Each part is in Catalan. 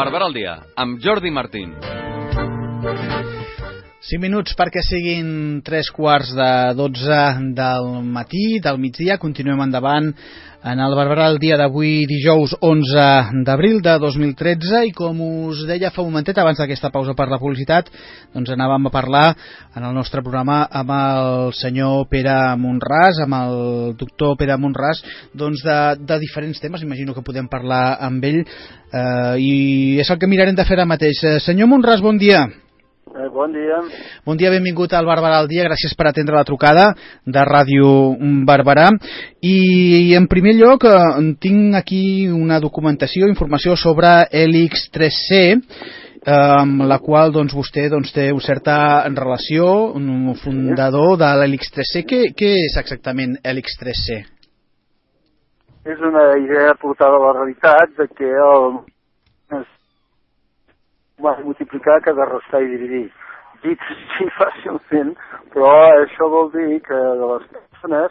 Barberà al dia, amb Jordi Martín. 5 minuts perquè siguin 3:15 del matí, del migdia. Continuem endavant en el Barberà al dia d'avui, dijous 11 d'abril de 2013, i com us deia fa un momentet abans d'aquesta pausa per la publicitat, doncs anàvem a parlar en el nostre programa amb el senyor Pere Monràs, amb el doctor Pere Monràs, doncs de diferents temes. Imagino que podem parlar amb ell, i és el que mirarem de fer ara mateix. Senyor Monràs, bon dia. Bon dia. Bon dia, benvingut al Barberà al dia. Gràcies per atendre la trucada de Ràdio Barberà. I en primer lloc tinc aquí una documentació, informació sobre Helix3C, amb la qual doncs, vostè té una certa relació, un fundador de l'Helix3C. Què és exactament Helix3C? És una idea portada a la realitat de que el va multiplicar que de restar i dividir. Dit així fàcilment, però això vol dir que de les persones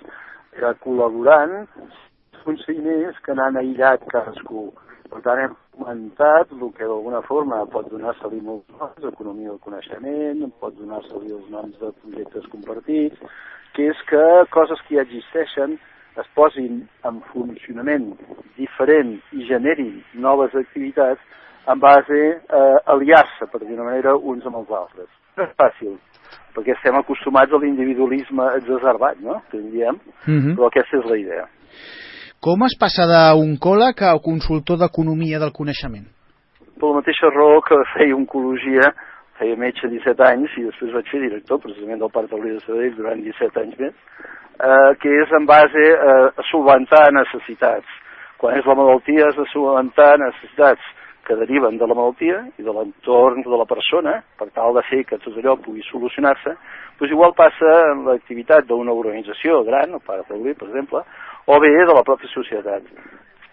col·laborant funcionaris que n'han aïllat cadascú. Per tant, hem comentat el que d'alguna forma pot donar-se-li molts noms, economia del coneixement, pot donar-se-li els noms de projectes compartits, que és que coses que ja existeixen es posin en funcionament diferent i generin noves activitats en base a aliar-se, per dir una manera, uns amb els altres. No és fàcil, perquè estem acostumats a l'individualisme exacerbat, no?, que en diem, però aquesta és la idea. Com es passa d'un oncòleg a consultor d'economia del coneixement? Per la mateixa raó que feia oncologia, feia metge 17 anys i després vaig fer director, precisament del Parc Taulí de Sabadell, durant 17 anys més, que és en base a solventar necessitats. Quan és la malaltia has de solventar necessitats que deriven de la malaltia i de l'entorn de la persona, per tal de fer que tot allò pugui solucionar-se, doncs igual passa en l'activitat d'una organització gran, el Parc Taulí, per exemple, o bé de la pròpia societat.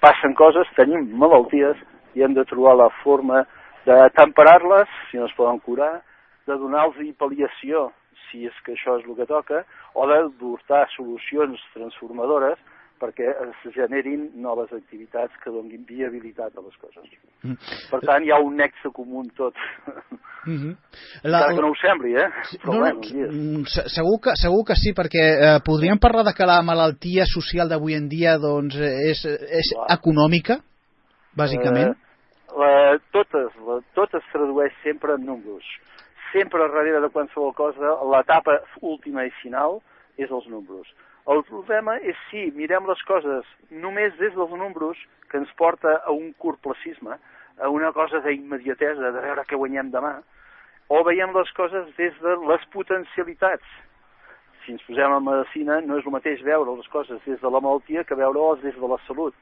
Passen coses, tenim malalties, i hem de trobar la forma de temperar-les, si no es poden curar, de donar-los pal·liació, si és que això és el que toca, o de dotar solucions transformadores perquè es generin noves activitats que donin viabilitat a les coses. Per tant, hi ha un nexe comú en tot. Encara que no ho sembli, però segur que sí, perquè podríem parlar de que la malaltia social d'avui en dia doncs, és econòmica, bàsicament? Tot es tradueix sempre en números. Sempre darrere de qualsevol cosa, l'etapa última i final és els números. El problema és si mirem les coses només des dels números, que ens porta a un curtplacisme, a una cosa d'immediatesa, de veure què guanyem demà, o veiem les coses des de les potencialitats. Si ens posem a medicina, no és el mateix veure les coses des de la malaltia que veure-les des de la salut.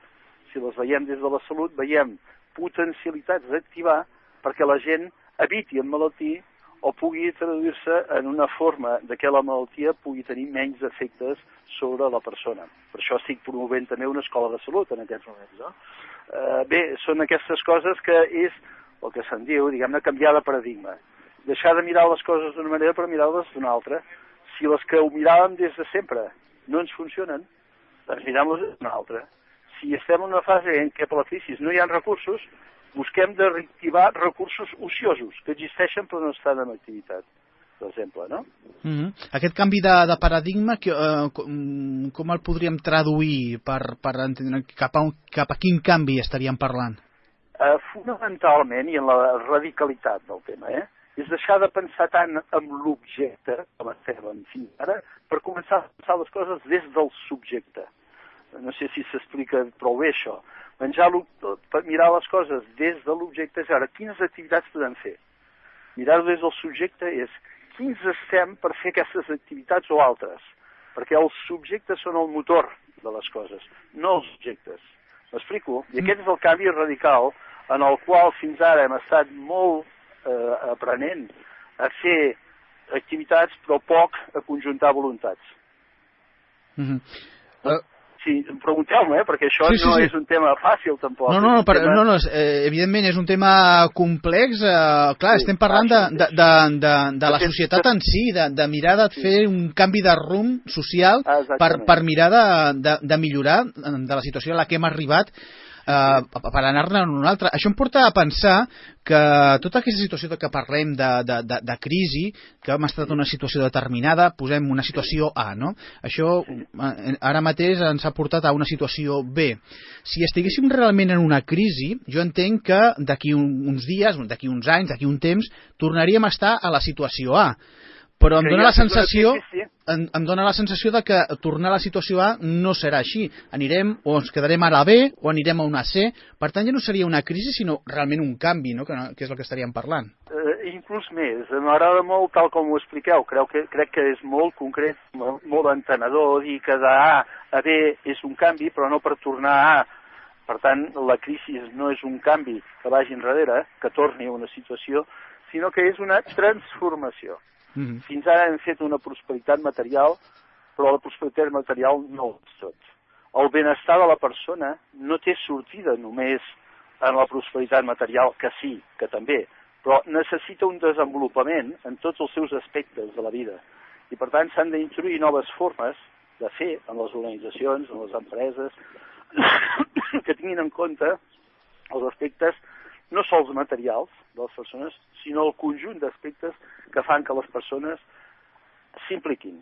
Si les veiem des de la salut, veiem potencialitats d'activar perquè la gent eviti emmalaltir o pugui traduir-se en una forma de que la malaltia pugui tenir menys efectes sobre la persona. Per això estic promovent també una escola de salut en aquests moments. No? Bé, són aquestes coses que és el que se'n diu, diguem-ne, canviar de paradigma. Deixar de mirar les coses d'una manera per mirar-les d'una altra. Si les que ho miràvem des de sempre no ens funcionen, doncs mirem-les d'una altra. Si estem en una fase en què per la crisi no hi ha recursos, busquem de reactivar recursos ociosos que existeixen però no estan en activitat, per exemple, no? Aquest canvi de paradigma, com el podríem traduir per entendre cap a quin canvi estaríem parlant? Fonamentalment, i en la radicalitat del tema, és deixar de pensar tant en l'objecte, com estem fins ara, per començar a pensar les coses des del subjecte. No sé si s'explica prou bé això. Mirar les coses des de l'objecte és ara, quines activitats podem fer? Mirar-ho des del subjecte és quins estem per fer aquestes activitats o altres, perquè els subjectes són el motor de les coses, no els objectes. M'explico? I aquest és el canvi radical en el qual fins ara hem estat molt aprenent a fer activitats però poc a conjuntar voluntats. Sí, pregunteu-me, perquè això no és un tema fàcil, tampoc. No, evidentment és un tema complex. Clar, estem parlant de la societat en si, de mirar de fer un canvi de rumb social per mirar de millorar de la situació a la que hem arribat per anar-ne en una altra. Això em porta a pensar que tota aquesta situació que parlem de crisi, que hem estat en una situació determinada, posem una situació A, no? Això ara mateix ens ha portat a una situació B. Si estiguéssim realment en una crisi, jo entenc que d'aquí uns dies, d'aquí uns anys, d'aquí un temps, tornaríem a estar a la situació A. Però em dóna la sensació de que tornar a la situació A no serà així. Anirem, o ens quedarem a la B, o anirem a una C. Per tant, ja no seria una crisi, sinó realment un canvi, no? Que és el que estaríem parlant. Inclús més. M'agrada molt tal com ho expliqueu. Crec que és molt concret, molt entenedor, dir que d'A a B és un canvi, però no per tornar a A. Per tant, la crisi no és un canvi que vagi enrere, que torni a una situació, sinó que és una transformació. Fins ara hem fet una prosperitat material, però la prosperitat material no ho és tot. El benestar de la persona no té sortida només en la prosperitat material, que sí, que també, però necessita un desenvolupament en tots els seus aspectes de la vida. I per tant s'han d'introduir noves formes de fer en les organitzacions, en les empreses, que tinguin en compte els aspectes no sols materials de les persones, sinó el conjunt d'aspectes que fan que les persones s'impliquin,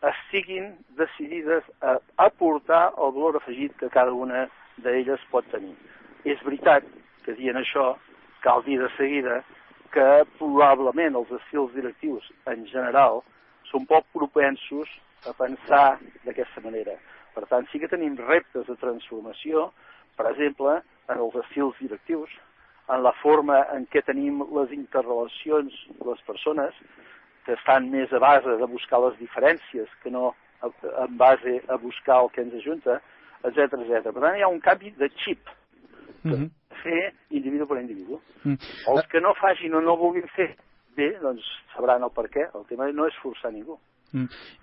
estiguin decidides a aportar el valor afegit que cada una d'elles pot tenir. És veritat que dient això cal dir de seguida que probablement els estils directius en general són poc propensos a pensar d'aquesta manera. Per tant, sí que tenim reptes de transformació, per exemple, en els estils directius, en la forma en què tenim les interrelacions de les persones, que estan més a base de buscar les diferències que no en base a buscar el que ens ajunta, etc. Per tant, hi ha un canvi de xip, de fer individu per individu. Els que no facin o no vulguin fer bé, doncs sabran el per què. El tema no és forçar ningú.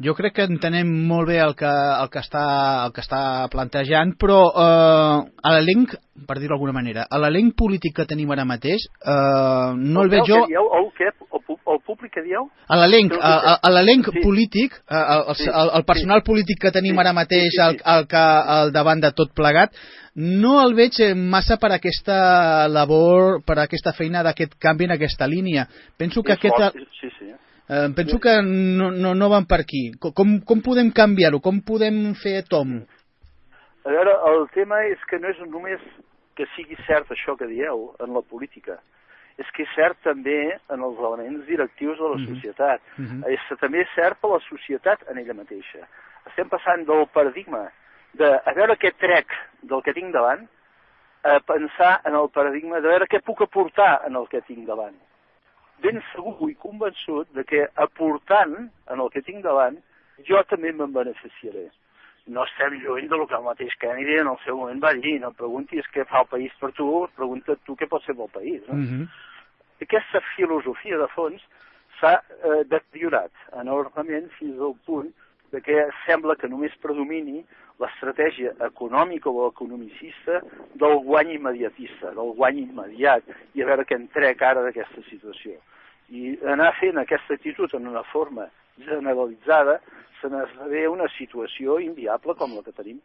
Jo crec que entenem molt bé el que està plantejant, però a l'elenc, per dir-ho d'alguna manera, a l'elenc polític que tenim ara mateix, no el veig jo... El públic que dieu? A l'elenc polític, el personal polític que tenim ara mateix al davant de tot plegat, no el veig massa per aquesta labor, per aquesta feina d'aquest canvi en aquesta línia. Penso que penso que no van per aquí. Com podem canviar-ho? Com podem fer tom? A veure, el tema és que no és només que sigui cert això que dieu en la política, és que és cert també en els elements directius de la societat. També és cert per la societat en ella mateixa. Estem passant del paradigma de a veure què trec del que tinc davant a pensar en el paradigma de veure què puc aportar en el que tinc davant. Ben segur i convençut de que aportant en el que tinc davant jo també me'n beneficiaré. No estem lluny del que el mateix Kennedy en el seu moment va dir. No preguntis què fa el país per tu, pregunta't tu què pots fer pel país. No? Aquesta filosofia de fons s'ha deteriorat enormement fins al punt de que sembla que només predomini l'estratègia econòmica o economicista del guany immediatista, del guany immediat, i a veure què en trec ara d'aquesta situació. I anar fent aquesta actitud en una forma generalitzada se n'esdevé una situació inviable com la que tenim.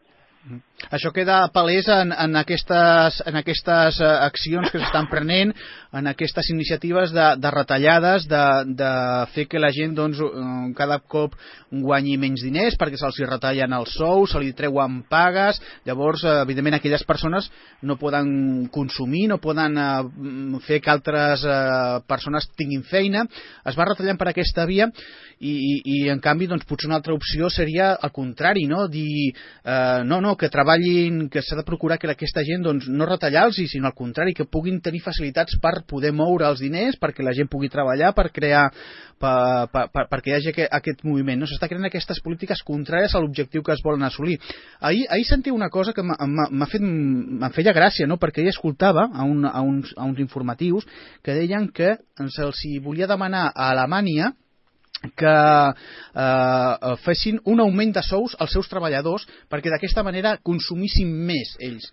Això queda palès en aquestes accions que s'estan prenent, en aquestes iniciatives de retallades, de fer que la gent doncs, cada cop guanyi menys diners perquè se'ls retallen els sous, se li treuen pagues. Llavors, evidentment, aquelles persones no poden consumir, no poden fer que altres persones tinguin feina. Es va retallant per aquesta via i en canvi, doncs, potser una altra opció seria el contrari, no? Dir, no, que treballin, que s'ha de procurar que aquesta gent doncs, no retallar-los, sinó al contrari, que puguin tenir facilitats per poder moure els diners, perquè la gent pugui treballar, per crear, perquè hi hagi aquest moviment. No? S'està creant aquestes polítiques contràries a l'objectiu que es volen assolir. Ahir sentia una cosa que em feia gràcia, no? Perquè ell escoltava a uns informatius que deien que se'ls volia demanar a Alemanya que fessin un augment de sous als seus treballadors perquè d'aquesta manera consumissin més ells.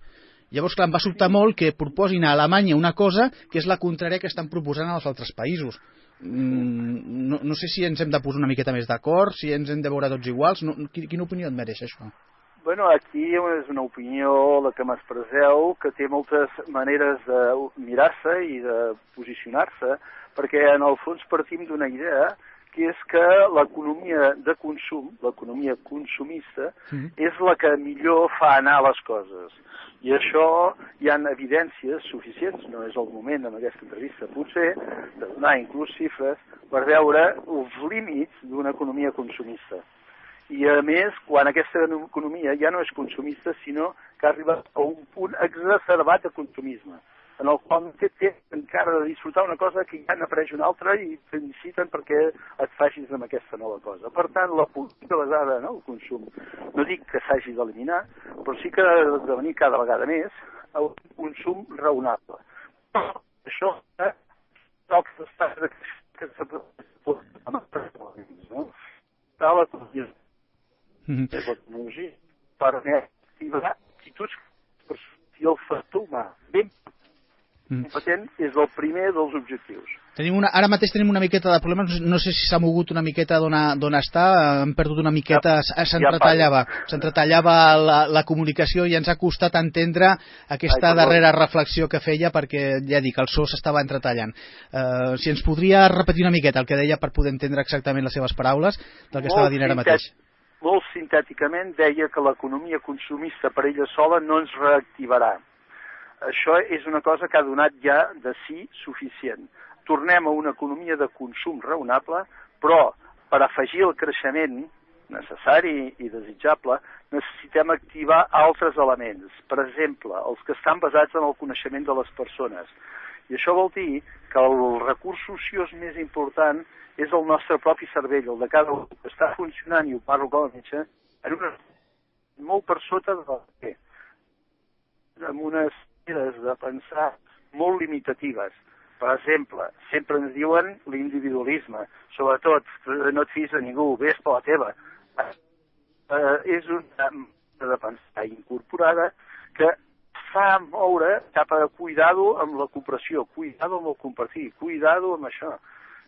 Llavors, clar, em va sobtar molt que proposin a Alemanya una cosa que és la contrària que estan proposant als altres països. No sé si ens hem de posar una miqueta més d'acord, si ens hem de veure tots iguals. Quina opinió et mereix això? Bueno, aquí és una opinió, la que m'expresseu, que té moltes maneres de mirar-se i de posicionar-se, perquè en el fons partim d'una idea que és que l'economia de consum, l'economia consumista, és la que millor fa anar les coses. I això hi ha evidències suficients, no és el moment en aquesta entrevista potser, de donar inclús xifres per veure els límits d'una economia consumista. I a més, quan aquesta economia ja no és consumista, sinó que ha arribat a un punt exacerbat de consumisme, en el qual té temps encara de disfrutar una cosa que ja n'apareix una altra i t'inciten perquè et facis amb aquesta nova cosa. Per tant, la política basada en el consum, no dic que s'hagi d'eliminar, però sí que ha d'esdevenir cada vegada més un consum raonable. Això altres estats que la tecnologia permet activar actituds i el factor humà ben competent és el primer dels objectius. Ara mateix tenim una miqueta de problemes, no sé si s'ha mogut una miqueta d'on està, hem perdut una miqueta, s'entretallava la comunicació i ens ha costat entendre aquesta darrera reflexió que feia perquè, ja dic, el so s'estava entretallant. Si ens podria repetir una miqueta el que deia per poder entendre exactament les seves paraules del que estava dient ara mateix. Molt sintèticament deia que l'economia consumista per ella sola no ens reactivarà. Això és una cosa que ha donat ja de si suficient. Tornem a una economia de consum raonable, però per afegir el creixement necessari i desitjable necessitem activar altres elements. Per exemple, els que estan basats en el coneixement de les persones. I això vol dir que el recurs ociós més important és el nostre propi cervell, el de cada un que està funcionant, i ho parlo com a metge, en una molt per sota del que, amb unes maneres de pensar molt limitatives. Per exemple, sempre ens diuen l'individualisme, sobretot, no et fies a ningú, vés per la teva. És una manera de pensar incorporada que fa moure cap a cuidado amb la cooperació, cuidado amb el compartir, cuidado amb això.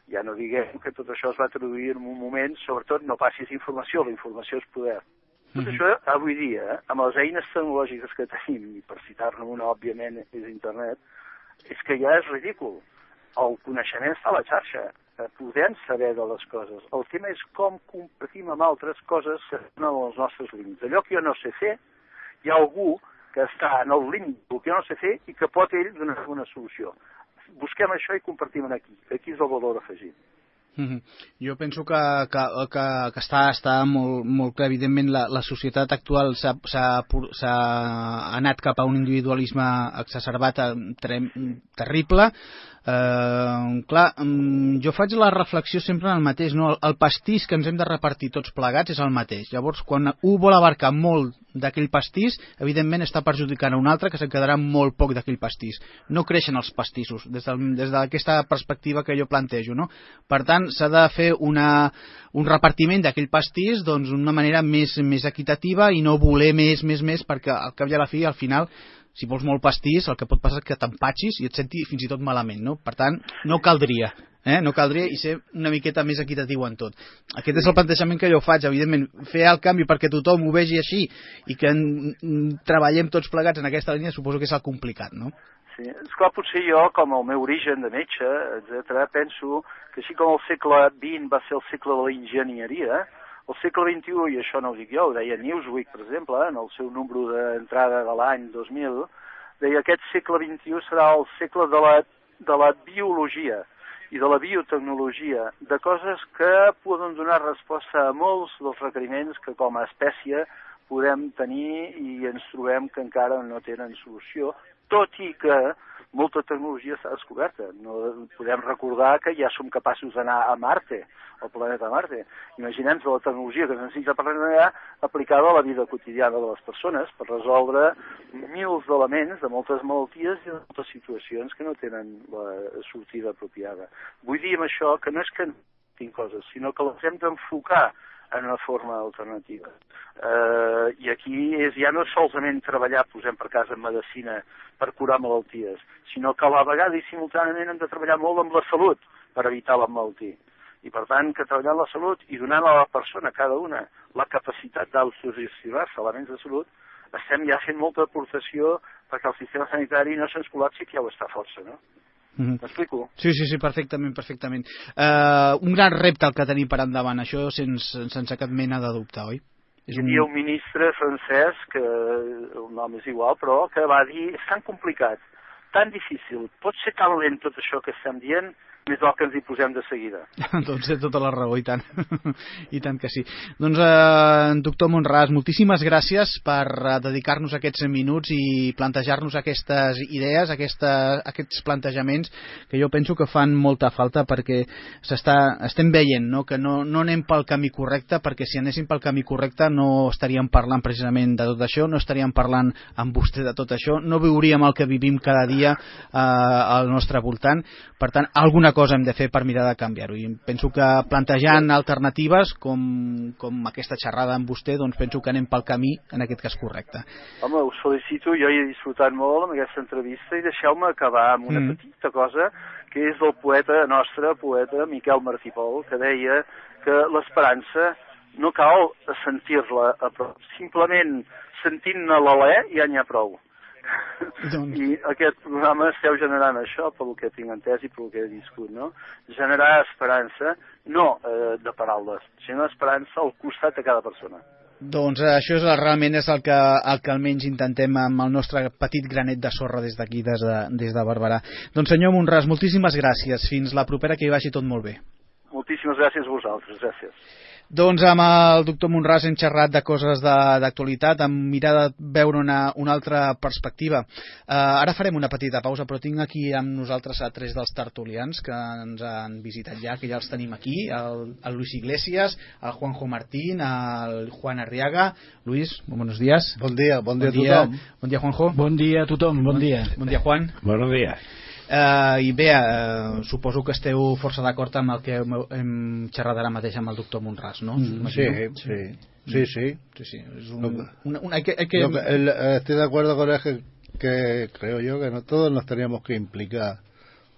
Ja no diguem que tot això es va traduir en un moment, sobretot no passis informació, la informació és poder. Tot això, avui dia, amb les eines tecnològiques que tenim, i per citar-ne una, òbviament, és internet, és que ja és ridícul. El coneixement està a la xarxa, podem saber de les coses. El tema és com compartim amb altres coses que estan als nostres límits. Allò que jo no sé fer, hi ha algú que està en el límit del que jo no sé fer i que pot ell donar una solució. Busquem això i compartim aquí. Aquí és el valor afegit. Jo penso que està molt clar. Evidentment, la societat actual s'ha anat cap a un individualisme exacerbat terrible. Clar, jo faig la reflexió sempre en el mateix, no? El pastís que ens hem de repartir tots plegats és el mateix. Llavors, quan un vol abarcar molt d'aquell pastís, evidentment està perjudicant a un altre que se'n quedarà molt poc d'aquell pastís. No creixen els pastissos, des d'aquesta perspectiva que jo plantejo, no? Per tant, s'ha de fer un repartiment d'aquell pastís d'una manera més equitativa i no voler més, perquè al cap i a la fi, al final, si vols molt pastís, el que pot passar és que t'empatxis i et senti fins i tot malament, no? Per tant, no caldria i ser una miqueta més equitatiu en tot. Aquest és el plantejament que jo faig, evidentment, fer el canvi perquè tothom ho vegi així i que treballem tots plegats en aquesta línia suposo que és el complicat, no? Sí, esclar, potser jo, com el meu origen de metge, etc., penso que així com el segle XX va ser el segle de la enginyeria, el segle XXI, i això no ho dic jo, ho deia Newsweek, per exemple, en el seu número d'entrada de l'any 2000, deia que aquest segle XXI serà el segle de la biologia i de la biotecnologia, de coses que poden donar resposta a molts dels requeriments que com a espècie podem tenir i ens trobem que encara no tenen solució, tot i que molta tecnologia està descoberta. No podem recordar que ja som capaços d'anar a Marte, al planeta Marte. Imaginem la tecnologia que es necessita per anar aplicada a la vida quotidiana de les persones per resoldre mils d'elements de moltes malalties i de moltes situacions que no tenen la sortida apropiada. Vull dir amb això que no és que no tinc coses, sinó que les hem d'enfocar en una forma alternativa. I aquí ja no és solament treballar, posem per cas, en medicina per curar malalties, sinó que a la vegada i simultàniament hem de treballar molt amb la salut per evitar la malaltia. I per tant, que treballant la salut i donant a la persona, cada una, la capacitat d'autogestionar-se elements de salut, estem ja fent molta aportació perquè el sistema sanitari no se'ns col·lapsi, que ja ho està força, no? M'explico? Sí, perfectament. Un gran repte el que tenim per endavant, això sense cap mena de dubte, oi? Hi havia un ministre francès, que el nom és igual, però que va dir, és tan complicat, tan difícil, pot ser tan lent tot això que estem dient, més del que ens hi posem de seguida. Doncs té tota la raó, i tant. I tant que sí. Doncs, doctor Monràs, moltíssimes gràcies per dedicar-nos aquests minuts i plantejar-nos aquestes idees, aquests plantejaments que jo penso que fan molta falta, perquè estem veient, no?, que no anem pel camí correcte, perquè si anéssim pel camí correcte no estaríem parlant precisament de tot això, no estaríem parlant amb vostè de tot això, no viuríem el que vivim cada dia al nostre voltant. Per tant, alguna cosa hem de fer per mirar de canviar-ho, i penso que plantejant alternatives com aquesta xerrada amb vostè, doncs penso que anem pel camí en aquest cas correcte. Home, us felicito, jo he disfrutat molt amb aquesta entrevista, i deixeu-me acabar amb una petita cosa que és del nostre poeta Miquel Martí Pol, que deia que l'esperança no cal sentir-la a prop, simplement sentint-ne l'alè ja n'hi ha prou. I aquest programa esteu generant això, pel que tinc entès i pel que he viscut, no? Generar esperança, no de paraules, sinó esperança al costat de cada persona. Doncs això realment és el que almenys intentem amb el nostre petit granet de sorra des d'aquí, des de Barberà. Doncs senyor Monràs, moltíssimes gràcies. Fins la propera, que hi vagi tot molt bé. Moltíssimes gràcies a vosaltres, gràcies. Doncs amb el doctor Monràs hem xerrat de coses d'actualitat, amb mirar de veure una altra perspectiva. Ara farem una petita pausa, però tinc aquí amb nosaltres a 3 dels tertulians que ens han visitat ja, que ja els tenim aquí, el Luis Iglesias, el Juanjo Martín, el Juan Arriaga. Luis, buenos días. Bon dia a tothom. Bon dia, Juanjo. Bon dia a tothom, bon dia. Bon dia, Juan. Buenos días. I bé, suposo que esteu força d'acord amb el que hem xerrat ara mateix amb el doctor Monràs, no? Sí. Estoy de acuerdo con él que creo yo que todos nos teníamos que implicar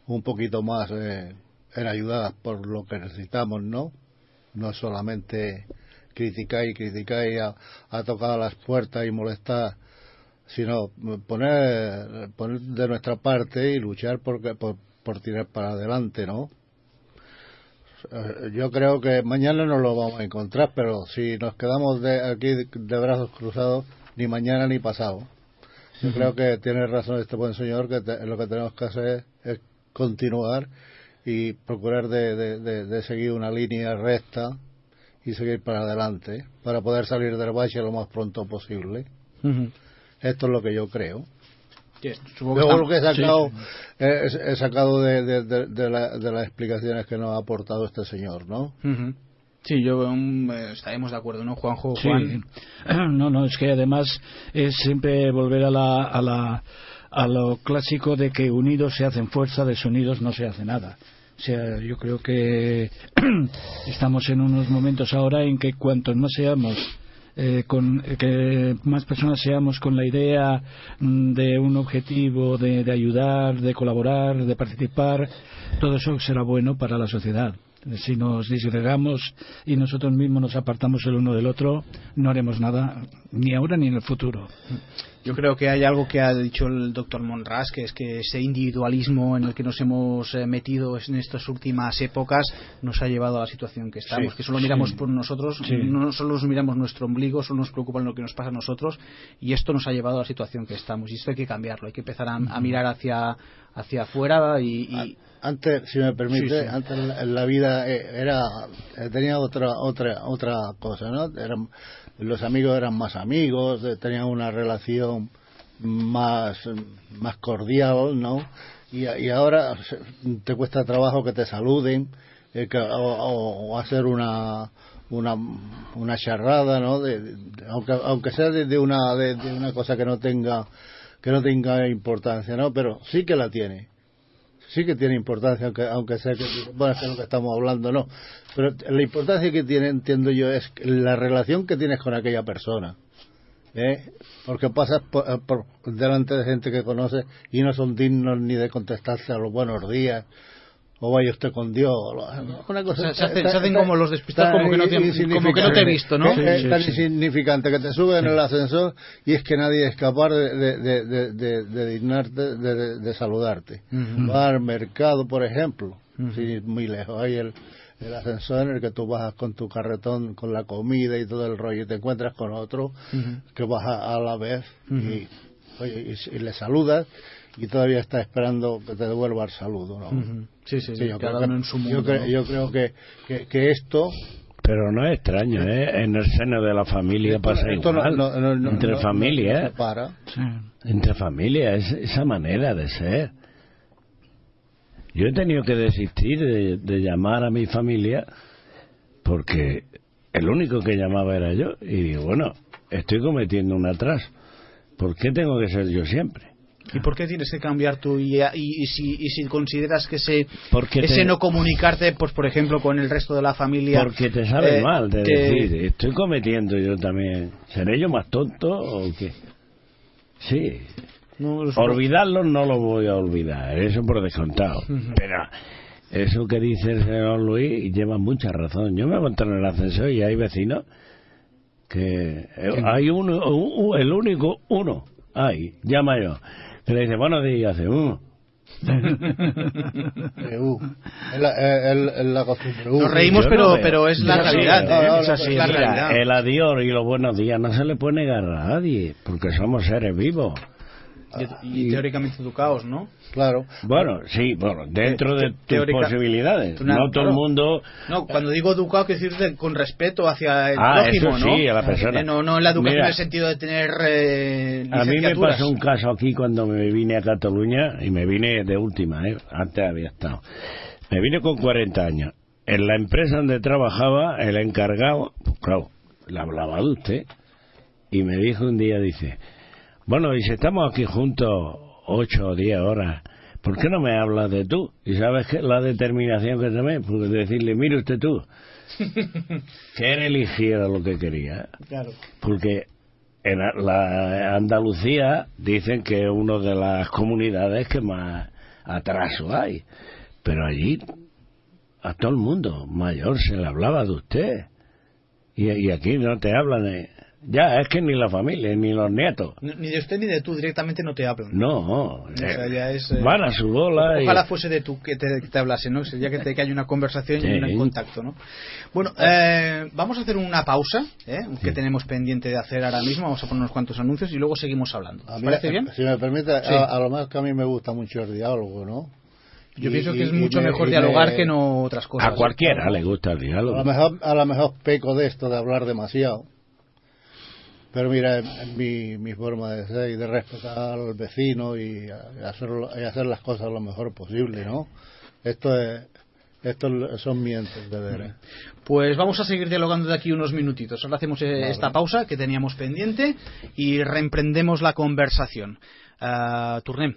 un poquito más en ayudar por lo que necesitamos, ¿no? No solamente criticar y a tocar a las puertas y molestar, sino poner de nuestra parte y luchar por tirar para adelante, ¿no? Yo creo que mañana no lo vamos a encontrar, pero si nos quedamos aquí de brazos cruzados, ni mañana ni pasado. Yo creo que tiene razón este buen señor, que lo que tenemos que hacer es continuar y procurar de seguir una línea recta y seguir para adelante, para poder salir del bache lo más pronto posible. Esto es lo que yo creo. Luego lo que he sacado de las explicaciones que nos ha aportado este señor, ¿no? Sí, estaremos de acuerdo, ¿no, Juanjo? Sí. Juan. No, es que además es siempre volver a lo clásico de que unidos se hacen fuerza, desunidos no se hace nada. O sea, yo creo que estamos en unos momentos ahora en que cuantos más seamos, que más personas seamos con la idea de un objetivo de ayudar, de colaborar, de participar, todo eso será bueno para la sociedad. Si nos disgregamos y nosotros mismos nos apartamos el uno del otro, no haremos nada, ni ahora ni en el futuro. Yo creo que hay algo que ha dicho el doctor Monràs, que es que ese individualismo en el que nos hemos metido en estas últimas épocas nos ha llevado a la situación que estamos, que solo miramos por nosotros, no solo nos miramos nuestro ombligo, solo nos preocupa lo que nos pasa a nosotros, y esto nos ha llevado a la situación que estamos, y esto hay que cambiarlo, hay que empezar a mirar hacia afuera y antes, si me permite, antes la vida tenía otra cosa, ¿no? Los amigos eran más amigos, tenían una relación más cordial, ¿no? Y ahora te cuesta trabajo que te saluden, o hacer una charrada, ¿no? Aunque sea de una cosa que no tenga importancia, ¿no? Pero sí que la tiene. Sí que tiene importancia, aunque sea que, bueno, es lo que estamos hablando, no. Pero la importancia que tiene, entiendo yo, es la relación que tienes con aquella persona. Porque pasas por delante de gente que conoces y no son dignos ni de contestarse a los buenos días o vaya usted con Dios. Una cosa, se hacen como los despistados, como que no te he visto, ¿no? Es tan insignificante que te suben en el ascensor y es que nadie es capaz de dignarte, de saludarte. Vas al mercado, por ejemplo, sí, muy lejos, hay el ascensor en el que tú bajas con tu carretón, con la comida y todo el rollo, y te encuentras con otro que baja a la vez y le saludas y todavía está esperando que te devuelva el saludo, ¿no? Sí, cada uno en su mundo. Yo creo que esto... Pero no es extraño, en el seno de la familia pasa igual. Entre familias, entre familias, esa manera de ser. Yo he tenido que desistir de llamar a mi familia porque el único que llamaba era yo. Y digo, bueno, estoy cometiendo un atraso. ¿Por qué tengo que ser yo siempre? ¿Y por qué tienes que cambiar tú? Y si consideras que ese no comunicarte, pues por ejemplo, con el resto de la familia... Porque te sabe mal de decir, estoy cometiendo yo también. ¿Seré yo más tonto o qué? Sí. No, olvidarlo no lo voy a olvidar, eso por descontado. Pero eso que dice el señor Luis lleva mucha razón. Yo me monto en el ascensor y hay vecinos que... Hay el único uno, llama yo. Que le dice, buenos días, hace uno. la costumbre. Nos reímos, pero es la realidad. Es así, mira, el adiós y los buenos días no se le puede negar a nadie, porque somos seres vivos. Y teóricamente educados, ¿no? Claro. Bueno, sí, dentro de tus posibilidades. No todo el mundo... No, cuando digo educado, quiero decir con respeto hacia el prójimo, eso sí, ¿no? A la persona. No en la educación en el sentido de tener a mí me pasó un caso aquí cuando me vine a Cataluña, y me vine de última, antes había estado. Me vine con 40 años. En la empresa donde trabajaba, el encargado, pues claro, le hablaba de usted, y me dijo un día, dice... Bueno, y si estamos aquí juntos 8 o 10 horas, ¿por qué no me hablas de tú? ¿Y sabes qué? La determinación que tomé, porque decirle, mire usted tú, que él eligiera lo que quería. Claro. Porque en la Andalucía dicen que es una de las comunidades que más atraso hay. Pero allí a todo el mundo mayor se le hablaba de usted. Y aquí no te hablan de... Ya, es que ni la familia, ni los nietos. Ni de usted ni de tú, directamente no te hablan. No, o sea, ya es, van a su bola. Ojalá fuese de tú que te hablase, ¿no? Sería que hay una conversación y un contacto, ¿no? Bueno, vamos a hacer una pausa, que tenemos pendiente de hacer ahora mismo. Vamos a poner unos cuantos anuncios y luego seguimos hablando. ¿Te parece bien? Si me permite, sí. a lo más que a mí me gusta mucho el diálogo, ¿no? Yo pienso que es mucho mejor dialogar que no otras cosas. A cualquiera le gusta el diálogo. A lo mejor peco de esto de hablar demasiado. Pero mira, mi forma de ser y de respetar al vecino y hacer las cosas lo mejor posible, ¿no? Estos son mis entendederes. Pues vamos a seguir dialogando de aquí unos minutitos. Ahora hacemos esta pausa que teníamos pendiente y reemprendemos la conversación. Tornem